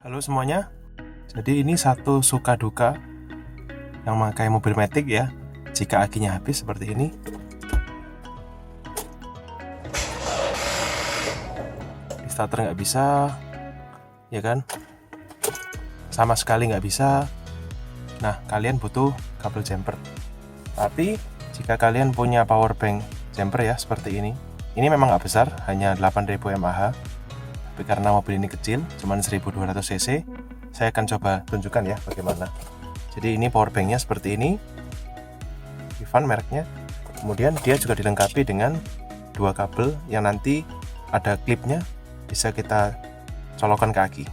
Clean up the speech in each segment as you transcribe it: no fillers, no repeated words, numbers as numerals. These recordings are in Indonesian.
Halo semuanya, jadi ini satu suka duka yang memakai mobil Matic ya. Jika akinya habis seperti ini, di starter nggak bisa, ya kan? Sama sekali nggak bisa. Nah, kalian butuh kabel jumper. Tapi jika kalian punya power bank jumper ya seperti ini memang nggak besar, hanya 8000 mAh. Tapi karena mobil ini kecil, cuma 1200 cc, saya akan coba tunjukkan ya bagaimana. Jadi ini power banknya seperti ini, Vivan mereknya. Kemudian dia juga dilengkapi dengan dua kabel yang nanti ada klipnya, bisa kita colokan ke aki.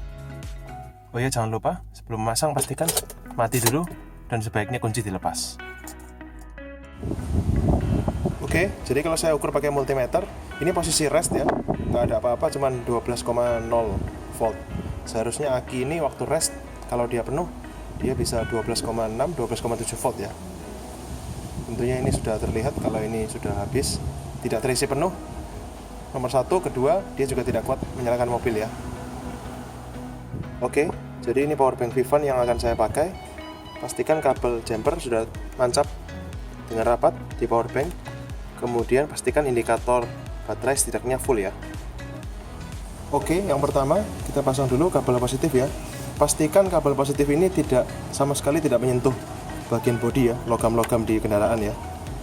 Oh ya, jangan lupa sebelum memasang pastikan mati dulu dan sebaiknya kunci dilepas. Oke, jadi kalau saya ukur pakai multimeter, ini posisi rest ya, nggak ada apa-apa, cuman 12,0 volt. Seharusnya aki ini waktu rest, kalau dia penuh, dia bisa 12,6, 12,7 volt ya. Tentunya ini sudah terlihat kalau ini sudah habis, tidak terisi penuh. Nomor satu, kedua, dia juga tidak kuat menyalakan mobil ya. Oke, jadi ini power bank Vivan yang akan saya pakai. Pastikan kabel jumper sudah tancap dengan rapat di power bank. Kemudian pastikan indikator baterai setidaknya full ya. Oke, yang pertama kita pasang dulu kabel positif ya. Pastikan kabel positif ini sama sekali tidak menyentuh bagian bodi ya, logam-logam di kendaraan ya.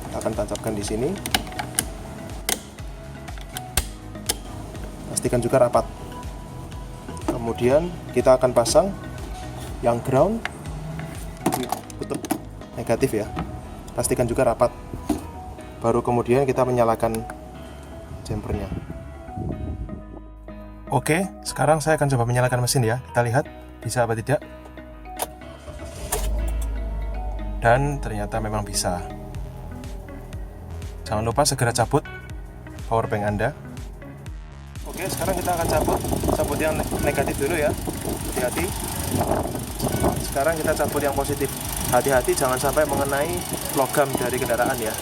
Kita akan tancapkan di sini. Pastikan juga rapat. Kemudian kita akan pasang yang ground kutub negatif ya. Pastikan juga rapat. Baru kemudian kita menyalakan jumpernya. Oke, sekarang saya akan coba menyalakan mesin ya. Kita lihat bisa apa tidak. Dan ternyata memang bisa. Jangan lupa segera cabut power bank Anda. Oke, sekarang kita akan cabut yang negatif dulu ya. Hati-hati. Sekarang kita cabut yang positif. Hati-hati jangan sampai mengenai logam dari kendaraan ya.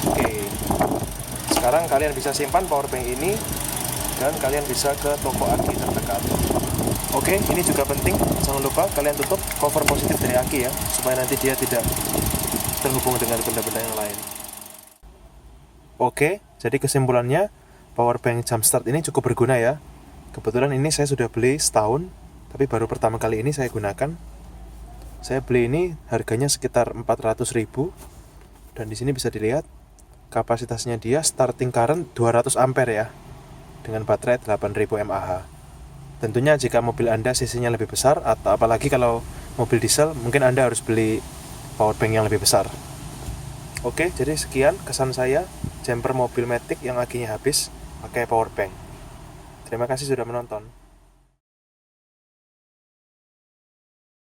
Oke, sekarang kalian bisa simpan power bank ini dan kalian bisa ke toko aki terdekat. Oke, ini juga penting, jangan lupa kalian tutup cover positif dari aki ya, supaya nanti dia tidak terhubung dengan benda-benda yang lain. Oke, jadi kesimpulannya power bank jumpstart ini cukup berguna ya. Kebetulan ini saya sudah beli setahun, tapi baru pertama kali ini saya gunakan. Saya beli ini harganya sekitar 400.000 dan di sini bisa dilihat kapasitasnya dia starting current 200 ampere ya, dengan baterai 8000 mAh. Tentunya jika mobil Anda cc-nya lebih besar, atau apalagi kalau mobil diesel, mungkin Anda harus beli power bank yang lebih besar. Oke, jadi sekian kesan saya jumper mobil Matic yang akinya habis pakai power bank. Terima kasih sudah menonton.